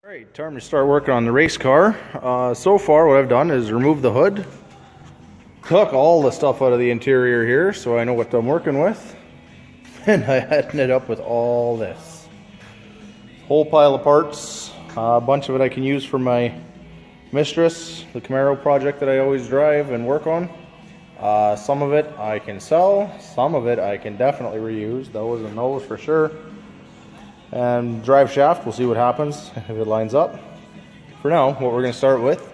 Alright, time to start working on the race car. So far what I've done is remove the hood, took all the stuff out of the interior here so I know what I'm working with, and I ended up with all this. Whole pile of parts, a bunch of it I can use for my Mistress, the Camaro project that I always drive and work on. Some of it I can sell, some of it I can definitely reuse, those and those for sure. And drive shaft, we'll see what happens if it lines up. For now, what we're going to start with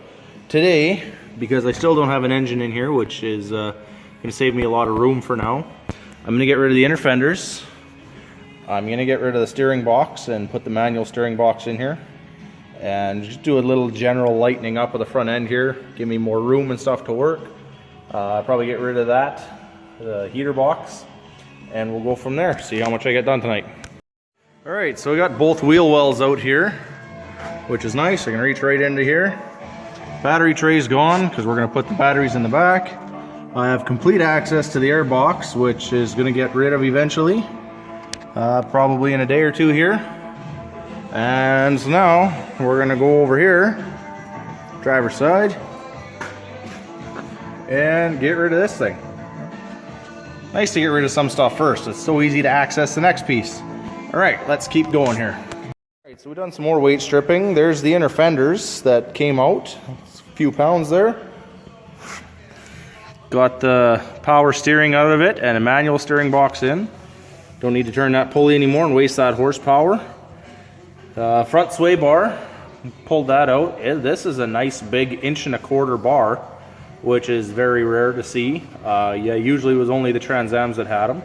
today, because I still don't have an engine in here, which is going to save me a lot of room for now, I'm going to get rid of the inner fenders. I'm going to get rid of the steering box and put the manual steering box in here. And just do a little general lightening up of the front end here, give me more room and stuff to work. Probably get rid of that, the heater box, and we'll go from there, see how much I get done tonight. Alright, so we got both wheel wells out here, which is nice. I can reach right into here. Battery tray's gone because we're going to put the batteries in the back. I have complete access to the air box, which is going to get rid of eventually, probably in a day or two here. And so now we're going to go over here, driver's side, and get rid of this thing. Nice to get rid of some stuff first. It's so easy to access the next piece. Alright, let's keep going here. Alright, so we've done some more weight stripping. There's the inner fenders that came out. It's a few pounds there. Got the power steering out of it and a manual steering box in. Don't need to turn that pulley anymore and waste that horsepower. Front sway bar, pulled that out. This is a nice big 1.25" bar, which is very rare to see. Yeah, usually it was only the Trans Ams that had them.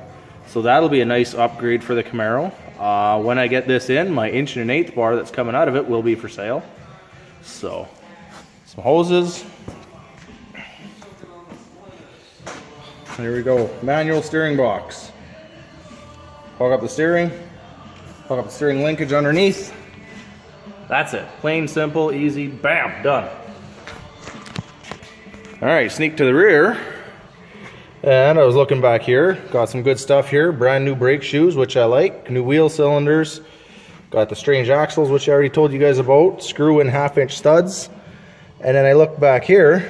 So that'll be a nice upgrade for the Camaro. When I get this in, my 1 1/8" bar that's coming out of it will be for sale. So, some hoses. There we go. Manual steering box. Hook up the steering. Hook up the steering linkage underneath. That's it. Plain, simple, easy. Bam! Done. Alright, sneak to the rear. And I was looking back here, got some good stuff here, brand new brake shoes, which I like, new wheel cylinders, got the strange axles, which I already told you guys about, screw in 1/2" studs, and then I look back here,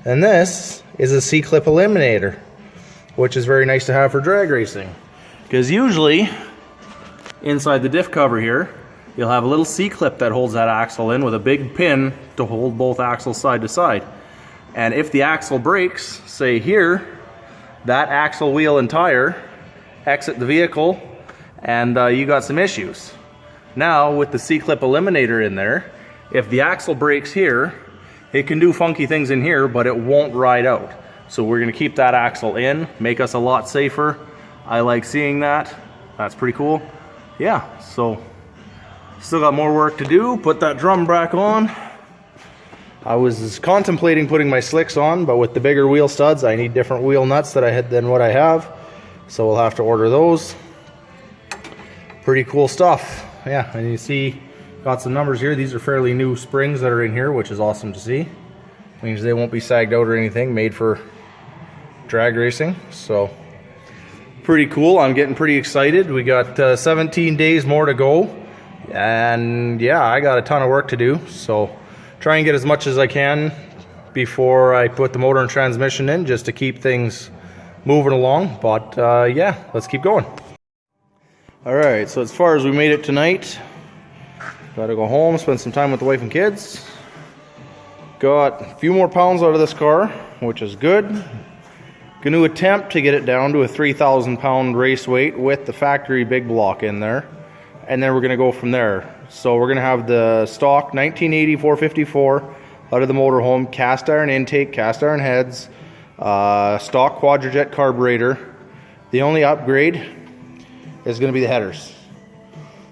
and this is a C-clip eliminator, which is very nice to have for drag racing, because usually, inside the diff cover here, you'll have a little C-clip that holds that axle in with a big pin to hold both axles side to side. And if the axle breaks, say here, that axle, wheel, and tire exit the vehicle, and you got some issues. Now, with the C-clip eliminator in there, if the axle breaks here, it can do funky things in here, but it won't ride out. So we're going to keep that axle in, make us a lot safer. I like seeing that. That's pretty cool. Yeah, so still got more work to do. Put that drum back on. I was contemplating putting my slicks on, but with the bigger wheel studs, I need different wheel nuts than what I have. So we'll have to order those. Pretty cool stuff. Yeah, and you see, got some numbers here. These are fairly new springs that are in here, which is awesome to see. Means they won't be sagged out or anything, made for drag racing. So, pretty cool. I'm getting pretty excited. We got 17 days more to go. And yeah, I got a ton of work to do. So, try and get as much as I can before I put the motor and transmission in, just to keep things moving along. But yeah, let's keep going. Alright, so as far as we made it tonight, gotta go home, spend some time with the wife and kids. Got a few more pounds out of this car, which is good. Gonna attempt to get it down to a 3,000 pound race weight with the factory big block in there. And then we're gonna go from there. So we're going to have the stock 1980 454 out of the motorhome, cast iron intake, cast iron heads, stock Quadrajet carburetor. The only upgrade is going to be the headers.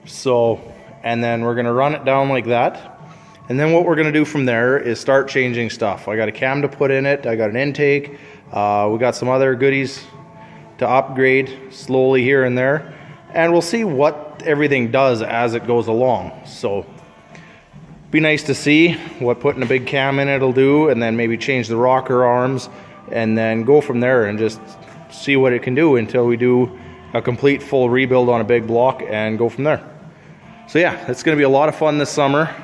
So, and then we're going to run it down like that. And then what we're going to do from there is start changing stuff. I got a cam to put in it, I got an intake, we got some other goodies to upgrade slowly here and there. And we'll see what everything does as it goes along. So be nice to see what putting a big cam in it'll do, and then maybe change the rocker arms, and then go from there and just see what it can do until we do a complete full rebuild on a big block and go from there. So yeah, it's going to be a lot of fun this summer.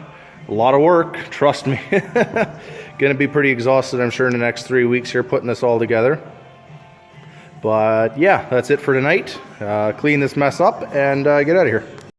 A lot of work, trust me. Going to be pretty exhausted, I'm sure, in the next 3 weeks here putting this all together. But yeah, that's it for tonight. Clean this mess up and get out of here.